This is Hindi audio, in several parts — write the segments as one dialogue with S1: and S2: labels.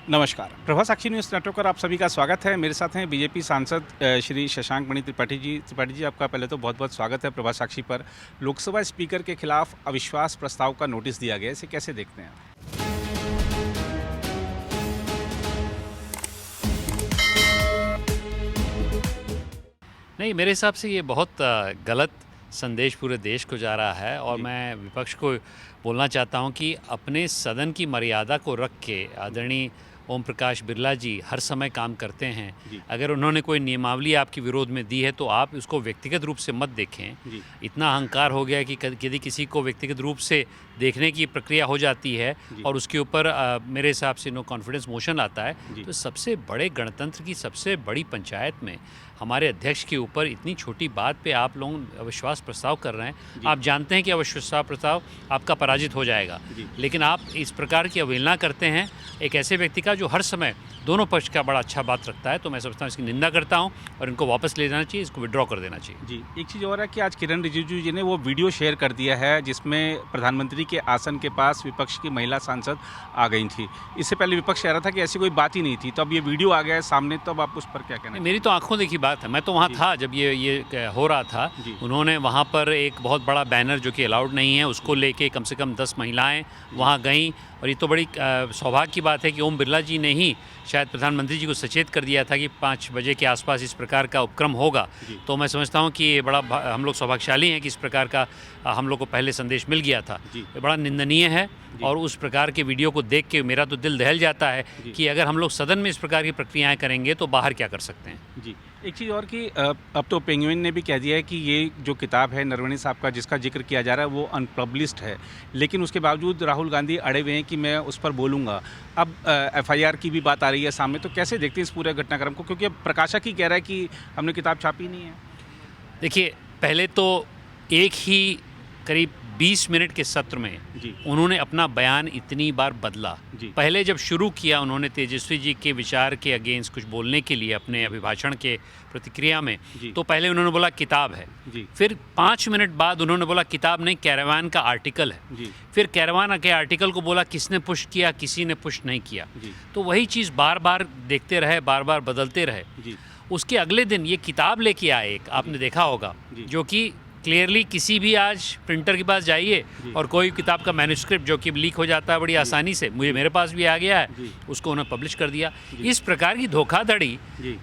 S1: नमस्कार, प्रभा साक्षी न्यूज़ नेटवर्क पर आप सभी का स्वागत है। मेरे साथ हैं बीजेपी सांसद श्री शशांक मणि त्रिपाठी जी। त्रिपाठी जी, आपका पहले तो बहुत बहुत स्वागत है प्रभा साक्षी पर। लोकसभा स्पीकर के खिलाफ अविश्वास प्रस्ताव का नोटिस दिया गया, इसे कैसे देखते हैं आप?
S2: नहीं, मेरे हिसाब से ये बहुत गलत संदेश पूरे देश को जा रहा है और मैं विपक्ष को बोलना चाहता हूं कि अपने सदन की मर्यादा को रख के आदरणीय ओम प्रकाश बिरला जी हर समय काम करते हैं। अगर उन्होंने कोई नियमावली आपके विरोध में दी है तो आप उसको व्यक्तिगत रूप से मत देखें। इतना अहंकार हो गया है कि यदि किसी को व्यक्तिगत रूप से देखने की प्रक्रिया हो जाती है और उसके ऊपर मेरे हिसाब से नो कॉन्फिडेंस मोशन आता है, तो सबसे बड़े गणतंत्र की सबसे बड़ी पंचायत में हमारे अध्यक्ष के ऊपर इतनी छोटी बात पे आप लोग अविश्वास प्रस्ताव कर रहे हैं। आप जानते हैं कि अविश्वास प्रस्ताव आपका पराजित हो जाएगा, लेकिन आप इस प्रकार की अवहेलना करते हैं एक ऐसे व्यक्ति का जो हर समय दोनों पक्ष का बड़ा अच्छा बात रखता है। तो मैं समझता हूँ इसकी निंदा करता हूँ और इनको वापस ले जाना चाहिए, इसको विड्रॉ कर देना चाहिए।
S1: जी, एक चीज़ और है कि आज किरण रिजिजू जी ने वो वीडियो शेयर कर दिया है जिसमें प्रधानमंत्री के आसन के पास विपक्ष की महिला सांसद आ गई थी। इससे पहले विपक्ष कह रहा था कि ऐसी कोई बात ही नहीं थी, तो अब ये वीडियो आ गया है सामने, तो अब आप उस पर क्या कहना है?
S2: मेरी तो आंखों देखी बात है, मैं तो वहाँ था जब ये हो रहा था। उन्होंने वहाँ पर एक बहुत बड़ा बैनर जो कि अलाउड नहीं है उसको लेके कम से कम 10 महिलाएं वहाँ गईं, और ये तो बड़ी सौभाग्य की बात है कि ओम बिरला जी ने ही शायद प्रधानमंत्री जी को सचेत कर दिया था कि 5 बजे के आसपास इस प्रकार का उपक्रम होगा। तो मैं समझता हूँ कि ये बड़ा हम लोग सौभाग्यशाली हैं कि इस प्रकार का हम लोग को पहले संदेश मिल गया था। ये बड़ा निंदनीय है और उस प्रकार के वीडियो को देख के मेरा तो दिल दहल जाता है कि अगर हम लोग सदन में इस प्रकार की प्रक्रियाएं करेंगे तो बाहर क्या कर सकते हैं।
S1: जी, एक चीज़ और कि अब तो पेंगुइन ने भी कह दिया है कि ये जो किताब है नरवणे साहब का जिसका जिक्र किया जा रहा है वो अनपब्लिश्ड है, लेकिन उसके बावजूद राहुल गांधी अड़े हुए हैं कि मैं उस पर बोलूँगा। अब FIR की भी बात आ रही है सामने, तो कैसे देखते हैं इस पूरे घटनाक्रम को, क्योंकि अब प्रकाशक ही कह रहा है कि हमने किताब छापी नहीं है।
S2: देखिए, पहले तो एक ही करीब 20 मिनट के सत्र में उन्होंने अपना बयान इतनी बार बदला। पहले जब शुरू किया उन्होंने तेजस्वी जी के विचार के अगेंस्ट कुछ बोलने के लिए अपने अभिभाषण के प्रतिक्रिया में, तो पहले उन्होंने बोला किताब है। फिर 5 मिनट बाद उन्होंने बोला किताब नहीं, कैरावान का आर्टिकल है। फिर कैरावान के आर्टिकल को बोला किसने पुश किया, किसी ने पुश नहीं किया। तो वही चीज़ बार बार देखते रहे, बार बार बदलते रहे। उसके अगले दिन ये किताब लेके आए, एक आपने देखा होगा, जो कि क्लियरली किसी भी आज प्रिंटर के पास जाइए और कोई किताब का मैन्युस्क्रिप्ट जो कि लीक हो जाता है बड़ी आसानी से, मेरे पास भी आ गया है, उसको उन्होंने पब्लिश कर दिया। इस प्रकार की धोखाधड़ी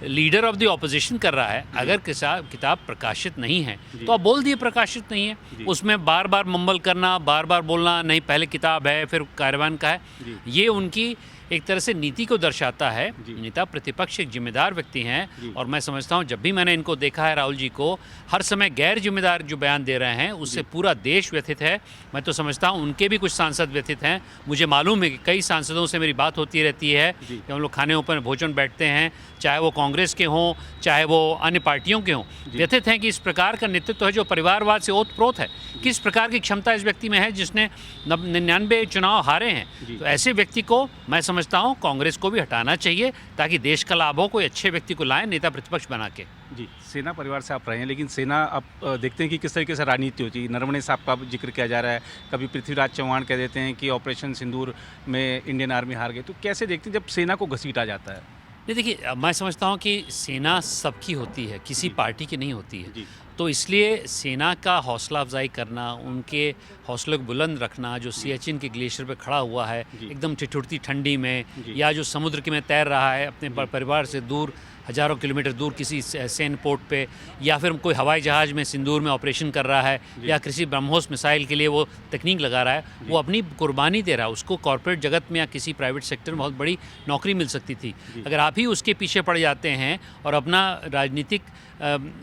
S2: लीडर ऑफ द ऑपोजिशन कर रहा है। अगर किताब प्रकाशित नहीं है तो आप बोल दिए प्रकाशित नहीं है। उसमें बार बार मम्बल करना, बार बार बोलना नहीं पहले किताब है फिर कैरावान का है, ये उनकी एक तरह से नीति को दर्शाता है। नेता प्रतिपक्ष एक जिम्मेदार व्यक्ति हैं और मैं समझता हूं जब भी मैंने इनको देखा है राहुल जी को हर समय गैर जिम्मेदार जो बयान दे रहे हैं उससे पूरा देश व्यथित है। मैं तो समझता हूं उनके भी कुछ सांसद व्यथित हैं। मुझे मालूम है कि कई सांसदों से मेरी बात होती रहती है कि हम लोग खाने ऊपर भोजन बैठते हैं, चाहे वो कांग्रेस के हों चाहे वो अन्य पार्टियों के हों, व्यथित हैं कि इस प्रकार का नेतृत्व है जो परिवारवाद से ओतप्रोत है। किस प्रकार की क्षमता इस व्यक्ति में है जिसने 99 चुनाव हारे हैं। तो ऐसे व्यक्ति को मैं समझता हूं कांग्रेस को भी हटाना चाहिए ताकि देश का लाभ हो, कोई अच्छे व्यक्ति को लाएं नेता प्रतिपक्ष बना के।
S1: जी, सेना परिवार से आप रहे हैं, लेकिन सेना अब देखते हैं कि किस तरीके से राजनीति होती है। नरवणे साहब का जिक्र किया जा रहा है, कभी पृथ्वीराज चौहान कह देते हैं कि ऑपरेशन सिंदूर में इंडियन आर्मी हार गई। तो कैसे देखते हैं जब सेना को घसीटा जाता है?
S2: नहीं, देखिए, मैं समझता हूँ कि सेना सबकी होती है, किसी पार्टी की नहीं होती है। तो इसलिए सेना का हौसला अफजाई करना, उनके हौसले को बुलंद रखना, जो सियाचिन के ग्लेशियर पे खड़ा हुआ है एकदम ठिठुरती ठंडी में, या जो समुद्र के में तैर रहा है अपने परिवार से दूर हज़ारों किलोमीटर दूर किसी सैन्य पोर्ट पे, या फिर कोई हवाई जहाज़ में सिंदूर में ऑपरेशन कर रहा है, या किसी ब्रह्मोस मिसाइल के लिए वो तकनीक लगा रहा है, वो अपनी कुर्बानी दे रहा है। उसको कॉर्पोरेट जगत में या किसी प्राइवेट सेक्टर में बहुत बड़ी नौकरी मिल सकती थी। अगर आप ही उसके पीछे पड़ जाते हैं और अपना राजनीतिक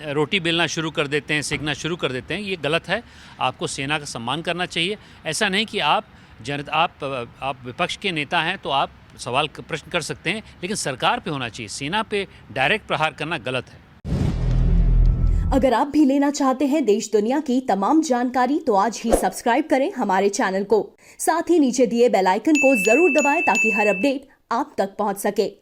S2: रोटी बेलना शुरू कर देते हैं, सेकना शुरू कर देते हैं, ये गलत है। आपको सेना का सम्मान करना चाहिए। ऐसा नहीं कि आप विपक्ष के नेता हैं तो आप सवाल प्रश्न कर सकते हैं, लेकिन सरकार पे होना चाहिए। सेना पे डायरेक्ट प्रहार करना गलत है।
S3: अगर आप भी लेना चाहते हैं देश दुनिया की तमाम जानकारी तो आज ही सब्सक्राइब करें हमारे चैनल को। साथ ही नीचे दिए बेल आइकन को जरूर दबाएं ताकि हर अपडेट आप तक पहुंच सके।